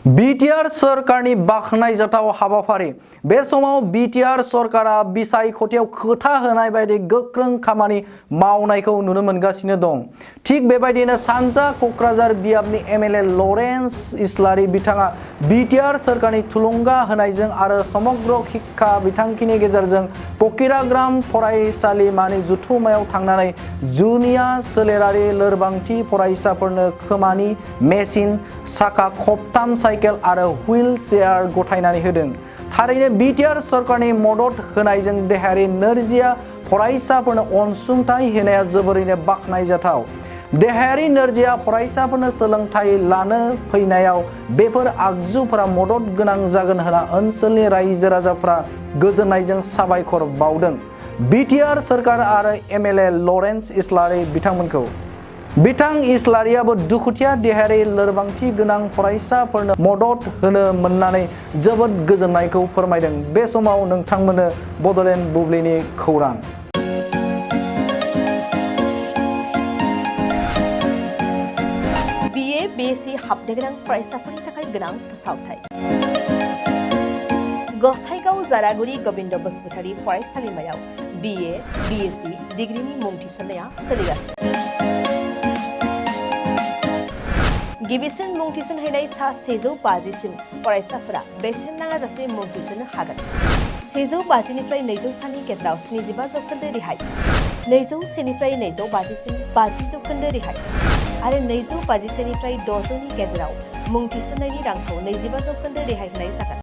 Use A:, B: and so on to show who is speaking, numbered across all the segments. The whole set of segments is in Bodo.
A: बिटिआर सरकारनि बाखनायजाथाव हाबाफारि बे समाव बिटिआर सरकारा बिसायख'थियाव खोथा होनाय बायदि गोख्रों खामानि मावनायखौ नुनो मोनगासिनो दं। थिग बेबायदिनो सानजा कक्राझार बियाबनि एमएलए लरेन्स इस्लारि बिथाङा बिटिआर सरकारनि थुलुंगा होनायजों आरो समग्र शिक्षा बिथांखिनि गेजेरजों पकिराग्राम फरायसालिमानि जथुम्मायाव थांनानै जुनिया सोलेरारि लोरबांथि फरायसाफोरनो खोमानि मेसिन, साखा खबथाम साइकेल आरो हुइल चेयार गथायनानै होदों। थारैनो बिटिआर सरकारनि मदद होनायजों देहायारि नोरजिया फरायसाफोरनो अनसुंथाइ होनाया जोबोरैनो बाखनायजाथाव। देहायारि नोरजिया फरायसाफोरनो सोलोंथाइ लानो फैनायाव बेफोर आगजुफोरा मदद गोनां जागोन होनना ओनसोलनि रायजो राजाफ्रा गोजोननायजों साबायखर बावदों। बिटिआर सरकार आरो एमएलए लरेन्स इस्लारि बिथांमोनखौ। बिथां इस्लारियाबो दुखुथिया देहायारि लोरबांथि गोनां फरायसाफोरनो मदद होनो मोननानै जोबोद गोजोननायखौ फोरमायदों। बे समाव नोंथांमोननो बड'लेण्ड बुब्लिनि खौरां।
B: BA BSc हाबनो गोनां फरायसाफोरनि थाखाय गोनां फोसावथाय। गसाइगाव जारागुरि गबिन्द बसुमतारी फरायसालिमायाव BA BSc डिग्रीनि मुं थिसननाया सोलिगासिनो। गिबिसिन मुं थिसनहैनाय सा 150सिम फरायसाफोरा बेसेन नाङाजासे मुं थिसननो हागोन। 150 निफ्राय 200 सानि गेजेराव 75% रेहाय, 201 निफ्राय 250 सिम 50% रेहाय आरो 250 निफ्राय 600 नि गेजेराव मुं थिसननायनि रांखौ 25% रेहाय होनाय जागोन।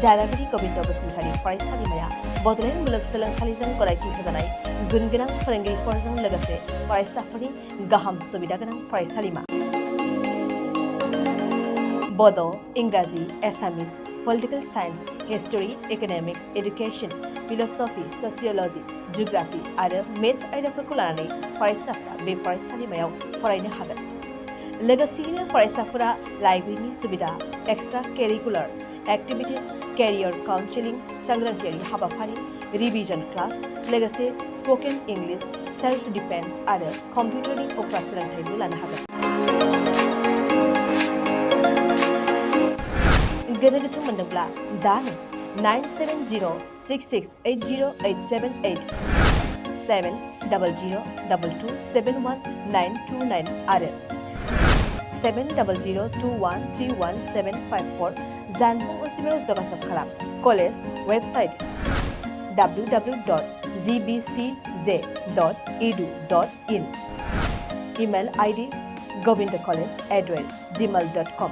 B: जारागुरि गबिन्द बसुमतारी फरायसालिमाया बड'लेण्ड मुलुगसोलोंसालिजों गनायथि होजानाय गुनगोनां फोरोंगिरिफोरजों लोगोसे फरायसाफोरनि गाहाम सुबिदा गोनां फरायसालिमा। बड', इंराजि, Assamese, political science, history, economics, education, philosophy, sociology, geography आरो मेथ्स आयदाफोरखौ लानानै फरायसाफोरा बे फरायसालिमायाव फरायनो हागोन। लोगोसेयैनो फरायसाफोरा लाइब्रेरिनि सुबिदा, extra curricular activities, career counselling, सांग्रांथियारि हाबाफारि, रिविजन क्लास, लोगोसे स्पोकेन इंलिश, सेल्फ डिफेन्स आरो कम्पिउटारनि उफ्रा सोलोंथायबो लानो हागोन। गोनो गोथो मोनदोंब्ला दानो 9706680878 70022271929 आरो 7002131754 जानबुं अनजिमायाव जगाजग खालाम। College website www.gbcj.edu.in email ID govindacollege@gmail.com